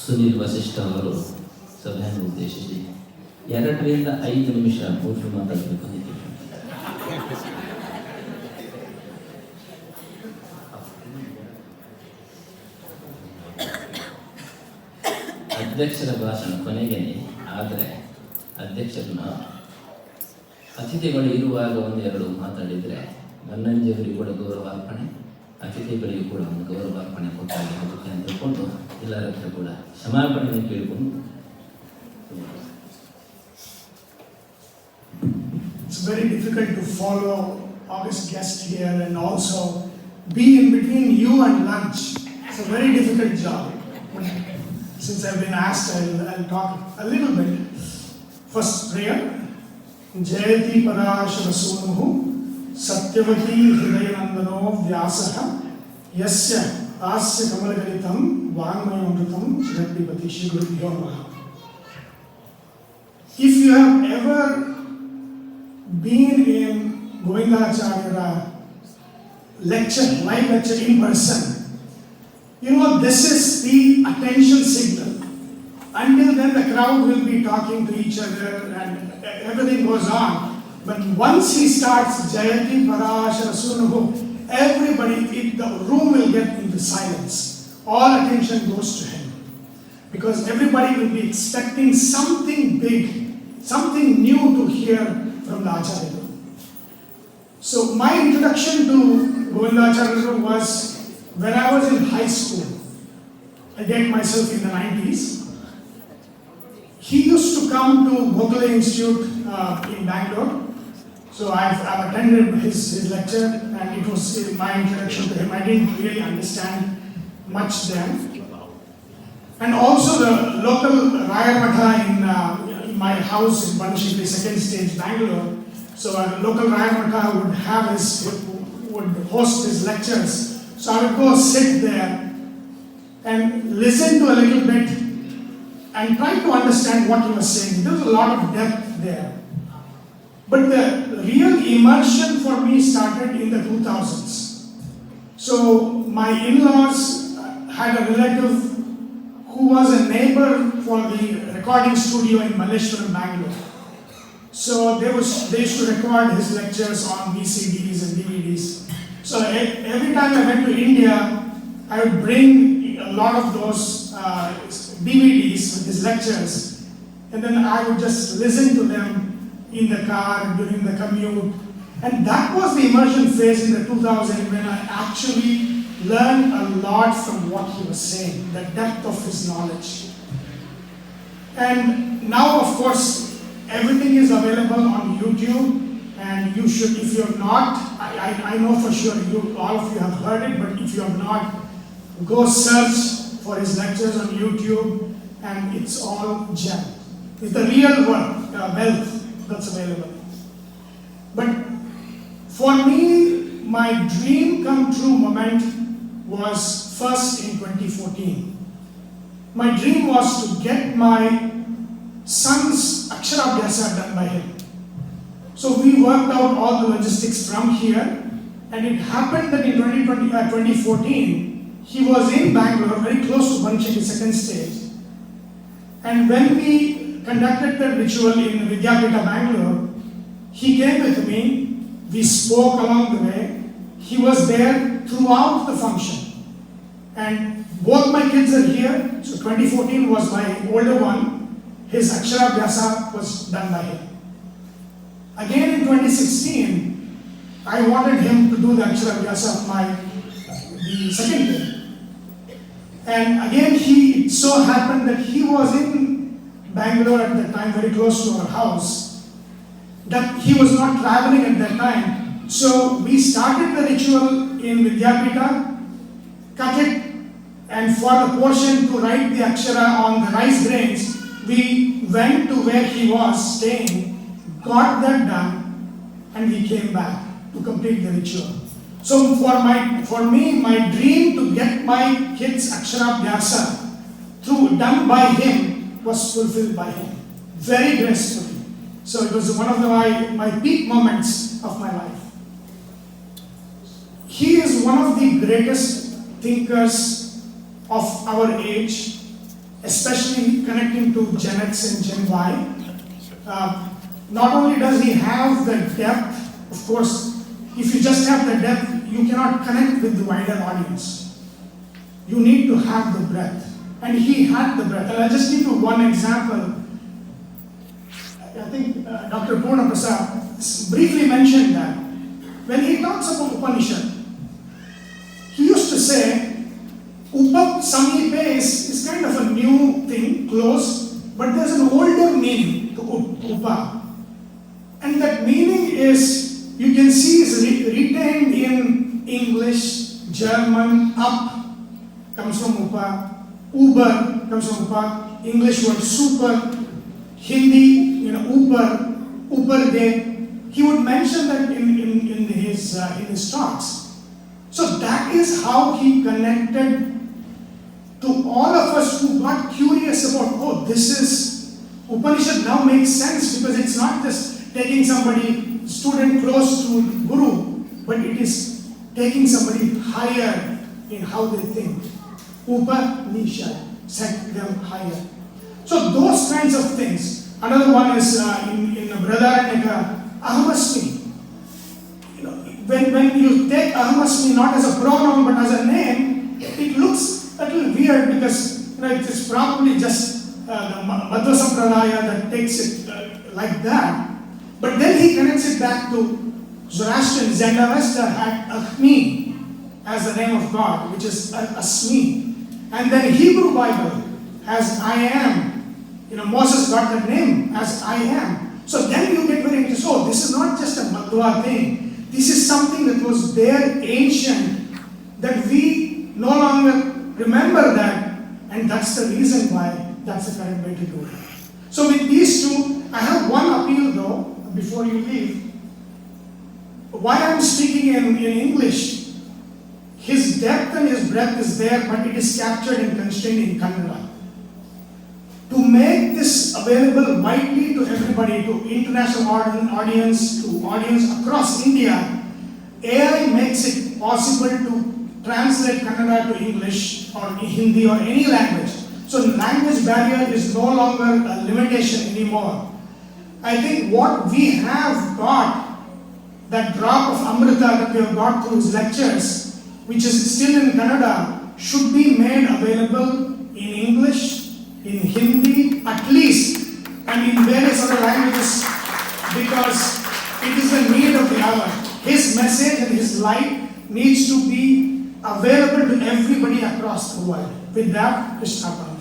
ಸುನಿಲ್ ವಸಿಷ್ಠ ಅವರು ಸಭೆಯನ್ನು ಉದ್ದೇಶಿಸಿ 2ರಿಂದ 5 ನಿಮಿಷ ಪೂರ್ತಿ ಮಾತಾಡಬೇಕು ಅಂತ ಅಧ್ಯಕ್ಷರ ಭಾಷಣ ಕೊನೆಗೇನೆ. ಆದರೆ ಅಧ್ಯಕ್ಷರನ್ನ ಅತಿಥಿಗಳು ಇರುವಾಗ 1-2 ಮಾತಾಡಿದರೆ ಬನ್ನಂಜಿಯವರಿಗೂ ಕೂಡ ಗೌರವಾರ್ಪಣೆ, ಅತಿಥಿಗಳಿಗೂ ಕೂಡ ಒಂದು ಗೌರವಾರ್ಪಣೆ ಕೊಟ್ಟಾಗಿ ಹೋಗುತ್ತೆ ಅಂತ ತಿಳ್ಕೊಂಡು ಎಲ್ಲರ ಹತ್ರ ಕೂಡ ಕ್ಷಮಾಪಣೆಯನ್ನು ಕೇಳಿಕೊಂಡು. It's very difficult to follow August guest here and also be in between you and lunch. It's a very difficult job. Since I've been asked, I'll talk a little bit. First prayer. Jayati Parashara Sunuhu Satyavati Hridayanandano Vyasaha Yasya Asya Kamalagalitam Vangmayamrutam Chiratpipati Shri Gurubhyo Namaha. If you have ever been in Govindacharya lecture, live lecture in person, you know this is the attention signal. Until then the crowd will be talking to each other and everything goes on. But once he starts Jayati Parashara Sunuhu, everybody, the room will get into silence. All attention goes to him. Because everybody will be expecting something big, something new to hear from the Acharya. So my introduction to Govindacharya was when I was in high school. I get myself in the 90s. He used to come to Gokhale Institute in Bangalore. So I've attended his lecture and it was my introduction to him. I didn't really understand much then. And also the local Raya Matha in my house in Banashikri, second stage, Bangalore. So a local Raya Matha would host his lectures. So I would go sit there and listen to a little bit and try to understand what he was saying. There was a lot of depth there. But the real immersion for me started in the 2000s. So my in-laws had a relative who was a neighbor for the recording studio in Malleshwaram, Bangalore. So they used to record his lectures on VCDs and DVDs. So every time I went to India, I would bring a lot of those DVDs with his lectures, and then I would just listen to them in the car during the commute. And that was the immersion phase in the 2000s when I actually learned a lot from what he was saying, the depth of his knowledge. And now, of course, everything is available on YouTube, and you should, if you have not, I know for sure all of you have heard it, but if you have not, go search for his lectures on YouTube, and it's all gem. It's the real wealth that's available. But for me, my dream come true moment was first in 2014. My dream was to get my son's Aksharabhyasa done by him. So we worked out all the logistics from here, and it happened that in 2014, he was in Bangalore, very close to Banashikri second stage. And when we conducted the ritual in Vidyapita, Bangalore, he came with me, we spoke along the way, he was there throughout the function. And both my kids are here, so 2014 was my older one, his Aksharabhyasa was done by him. Again in 2016, I wanted him to do the Aksharabhyasa of the second kid. And again, it so happened that he was in Bangalore at that time, very close to our house, that he was not traveling at that time. So we started the ritual in Vidyapita, cut it, and for the portion to write the Akshara on the rice grains, we went to where he was staying, got that done, and we came back to complete the ritual. So for me, my dream to get my kids Aksharabhyasa done by him was fulfilled by him, very gracefully. So it was one of my peak moments of my life. He is one of the greatest thinkers of our age, especially connecting to Gen X and Gen Y. Not only does he have the depth, of course, if you just have the depth, you cannot connect with the wider audience. You need to have the breadth. And he had the breadth. And I'll just give you one example. I think Dr. Purna Prasad briefly mentioned that when he talks about Upanishad, he used to say, Upap Samipe is kind of a new thing, close, but there's an older meaning to Upa. And that meaning is, you can see is retained in English, German, up comes from Upa, Uber comes from Upa, English word super, Hindi, Uber, Uberge. He would mention that in his talks. So that is how he connected to all of us who got curious about, oh, this is, Upanishad now makes sense because it's not just taking somebody, student close to Guru, but it is taking somebody higher in how they think. Upanishad set them higher. So those kinds of things. Another one is in Brihadaranyaka, Ahamasmi. When you take Ahamasmi not as a pronoun but as a name, it looks a little weird because it is probably just the Madhva Sampradaya that takes it like that. But then he connects it back to Zoroastrian. Zendavesta had Ahmi as the name of God, which is Asmi. And then Hebrew Bible has I am. Moses got that name as I am. So then you get very interested. So this is not just a Madhva thing. This is something that was there ancient, that we no longer remember that, and that's the reason why that's the correct way to do it. So with these two, I have one appeal though, before you leave. Why I'm speaking in English, his depth and his breadth is there, but it is captured and constrained in Kannada. To make this available widely to everybody, to international audience, to audience across India, AI makes it possible to translate Kannada to English or Hindi or any language. So language barrier is no longer a limitation anymore. I think what we have got, that drop of Amrita that we have got through his lectures, which is still in Kannada, should be made available in English, in Hindi, at least, and in various other languages, because it is the need of the hour. His message and his light needs to be available to everybody across the world. With that, Krishna.